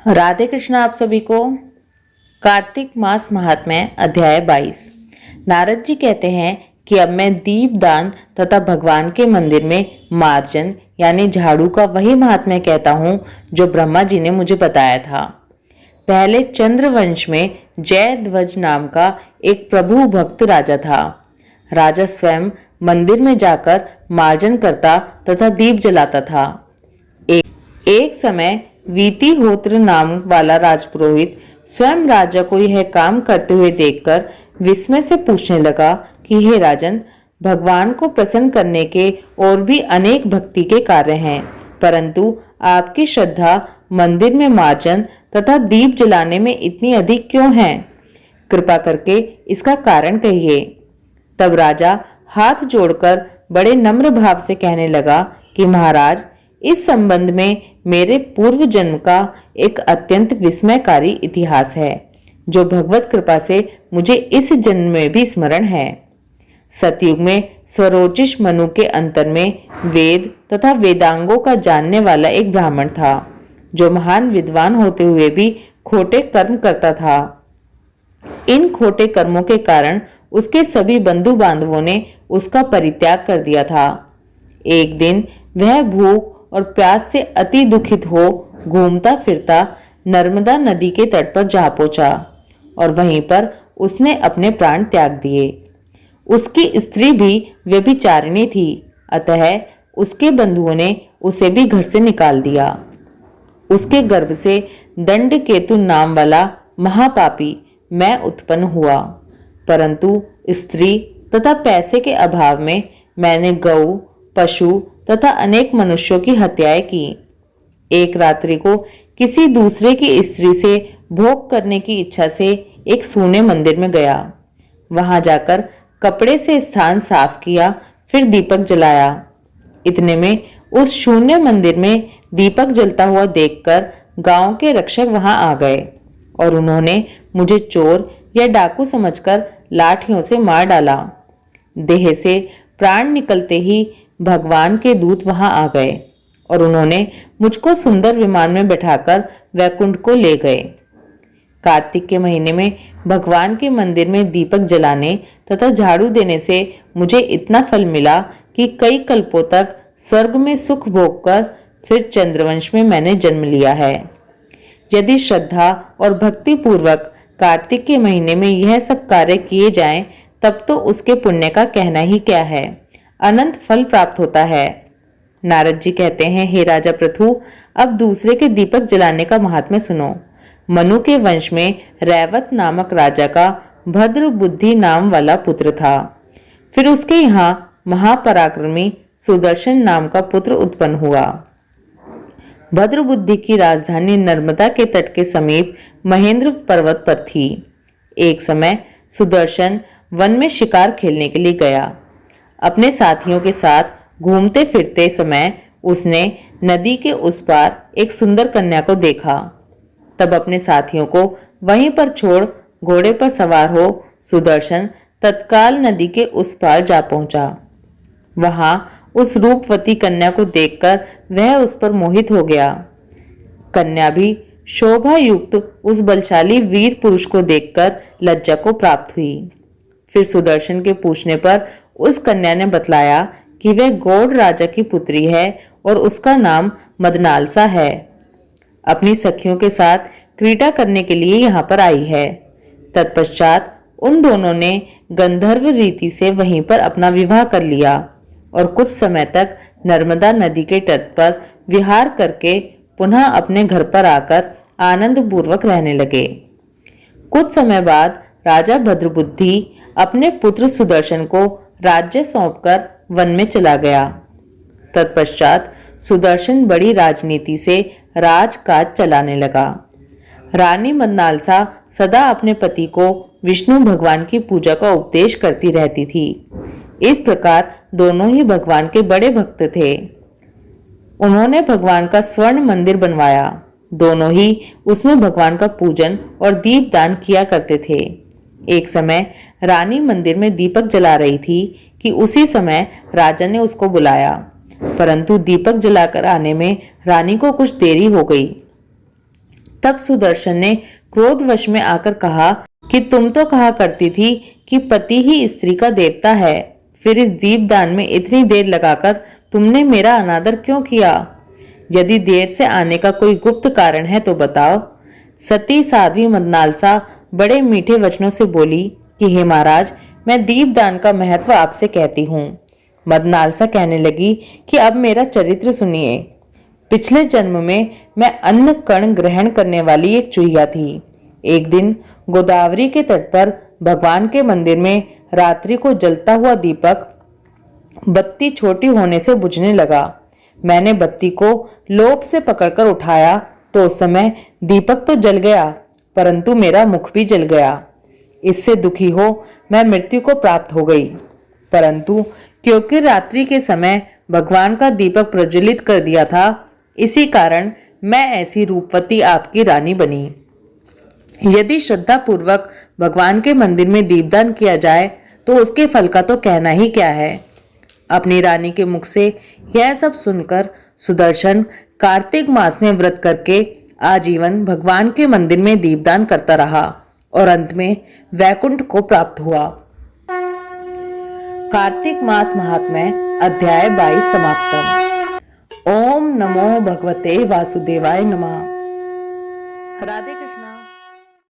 राधे कृष्ण। आप सभी को कार्तिक मास महात्म्य अध्याय 22। नारद जी कहते हैं कि अब मैं दीपदान तथा भगवान के मंदिर में मार्जन यानी झाड़ू का वही महात्म्य कहता हूँ जो ब्रह्मा जी ने मुझे बताया था। पहले चंद्रवंश में जयध्वज नाम का एक प्रभु भक्त राजा था। राजा स्वयं मंदिर में जाकर मार्जन करता तथा दीप जलाता था। एक समय वीतिहोत्र नाम वाला राजपुरोहित स्वयं राजा को यह काम करते हुए देखकर विस्मय से पूछने लगा कि हे राजन, भगवान को प्रसन्न करने के और भी अनेक भक्ति के कार्य हैं, परंतु आपकी श्रद्धा मंदिर में मार्जन तथा दीप जलाने में इतनी अधिक क्यों है? कृपा करके इसका कारण कहिए। तब राजा हाथ जोड़कर बड़े नम्र भाव से कहने लगा कि महाराज, इस संबंध में मेरे पूर्व जन्म का एक अत्यंत विस्मयकारी इतिहास है, जो भगवत कृपा से मुझे इस जन्म में भी स्मरण है। सतयुग में स्वरोचिष मनु के अंतर में वेद तथा वेदांगों का जानने वाला एक ब्राह्मण था, जो महान विद्वान होते हुए भी खोटे कर्म करता था। इन खोटे कर्मों के कारण उसके सभी बंधु बांधवों ने उसका परित्याग कर दिया था। एक दिन वह भूख और प्यास से अति दुखित हो घूमता फिरता नर्मदा नदी के तट पर जा पहुंचा और वहीं पर उसने अपने प्राण त्याग दिए। उसकी स्त्री भी व्यभिचारिणी थी, अतः उसके बंधुओं ने उसे भी घर से निकाल दिया। उसके गर्भ से दंडकेतु नाम वाला महापापी मैं उत्पन्न हुआ, परंतु स्त्री तथा पैसे के अभाव में मैंने गौ, पशु तथा अनेक मनुष्यों की हत्याएं की। एक रात्रि को किसी दूसरे की स्त्री से भोग करने की इच्छा से एक सूने मंदिर में गया। वहां जाकर कपड़े से स्थान साफ किया, फिर दीपक जलाया। इतने में उस शून्य मंदिर में दीपक जलता हुआ देखकर गांव के रक्षक वहां आ गए और उन्होंने मुझे चोर या डाकू समझकर लाठियों से मार डाला। देह से प्राण निकलते ही भगवान के दूत वहां आ गए और उन्होंने मुझको सुंदर विमान में बैठाकर वैकुंठ को ले गए। कार्तिक के महीने में भगवान के मंदिर में दीपक जलाने तथा झाड़ू देने से मुझे इतना फल मिला कि कई कल्पों तक स्वर्ग में सुख भोगकर फिर चंद्रवंश में मैंने जन्म लिया है। यदि श्रद्धा और भक्ति पूर्वक कार्तिक के महीने में यह सब कार्य किए जाएं, तब तो उसके पुण्य का कहना ही क्या है, अनंत फल प्राप्त होता है। नारद जी कहते हैं, हे राजा पृथु, अब दूसरे के दीपक जलाने का महात्म्य सुनो। मनु के वंश में रैवत नामक राजा का भद्र बुद्धि नाम वाला पुत्र था। फिर उसके यहाँ महापराक्रमी सुदर्शन नाम का पुत्र उत्पन्न हुआ। भद्र बुद्धि की राजधानी नर्मदा के तट के समीप महेंद्र पर्वत पर थी। एक समय सुदर्शन वन में शिकार खेलने के लिए गया। अपने साथियों के साथ घूमते फिरते समय उसने नदी के उस पार एक सुंदर कन्या को देखा। तब अपने साथियों को वहीं पर छोड़ घोड़े पर सवार हो सुदर्शन तत्काल नदी के उस पार जा पहुंचा। वहां उस रूपवती कन्या को देखकर वह उस पर मोहित हो गया। कन्या भी शोभा युक्त उस बलशाली वीर पुरुष को देखकर लज्जा को प्राप्त हुई। फिर सुदर्शन के पूछने पर उस कन्या ने बतलाया कि वह गौड़ राजा की पुत्री है और उसका नाम मदनालसा है। अपनी सखियों के साथ क्रीड़ा करने के लिए यहाँ पर आई है। तत्पश्चात उन दोनों ने गंधर्व रीति से वहीं पर अपना विवाह कर लिया और कुछ समय तक नर्मदा नदी के तट पर विहार करके पुनः अपने घर पर आकर आनंद पूर्वक रहने लगे। कुछ समय बाद राजा भद्रबुद्धि अपने पुत्र सुदर्शन को राज्य सौंपकर वन में चला गया। तत्पश्चात सुदर्शन बड़ी राजनीति से राजकाज चलाने लगा। रानी मदनालसा सदा अपने पति को विष्णु भगवान की पूजा का उपदेश करती रहती थी। इस प्रकार दोनों ही भगवान के बड़े भक्त थे। उन्होंने भगवान का स्वर्ण मंदिर बनवाया। दोनों ही उसमें भगवान का पूजन और दीपदान किया करते थे। एक समय रानी मंदिर में दीपक जला रही थी कि उसी समय राजा ने उसको बुलाया, परंतु दीपक जलाकर आने में रानी को कुछ देरी हो गई। तब सुदर्शन ने क्रोधवश में आकर कहा कि तुम तो कहा करती थी कि पति ही स्त्री का देवता है, फिर इस दीपदान में इतनी देर लगाकर तुमने मेरा अनादर क्यों किया? यदि देर से आने का कोई गुप्त कारण है तो बताओ। सती साध्वी मदनालसा बड़े मीठे वचनों से बोली कि हे महाराज, मैं दीपदान का महत्व आपसे कहती हूँ। मदनालसा कहने लगी कि अब मेरा चरित्र सुनिए। पिछले जन्म में मैं अन्न कण ग्रहण करने वाली एक चूहिया थी। एक दिन गोदावरी के तट पर भगवान के मंदिर में रात्रि को जलता हुआ दीपक बत्ती छोटी होने से बुझने लगा। मैंने बत्ती को लोभ से पकड़कर उठाया तो उस समय दीपक तो जल गया, परंतु मेरा मुख भी जल गया। इससे दुखी हो मैं मृत्यु को प्राप्त हो गई। परंतु क्योंकि रात्रि के समय भगवान का दीपक प्रज्वलित कर दिया था, इसी कारण मैं ऐसी रूपवती आपकी रानी बनी। यदि श्रद्धा पूर्वक भगवान के मंदिर में दीपदान किया जाए तो उसके फल का तो कहना ही क्या है। अपनी रानी के मुख से यह सब सुनकर सुदर्शन कार्तिक मास में व्रत करके आजीवन भगवान के मंदिर में दीपदान करता रहा और अंत में वैकुंठ को प्राप्त हुआ। कार्तिक मास महात्म्य अध्याय 22 समाप्तम। ओम नमो भगवते वासुदेवाय नमः। राधे कृष्ण।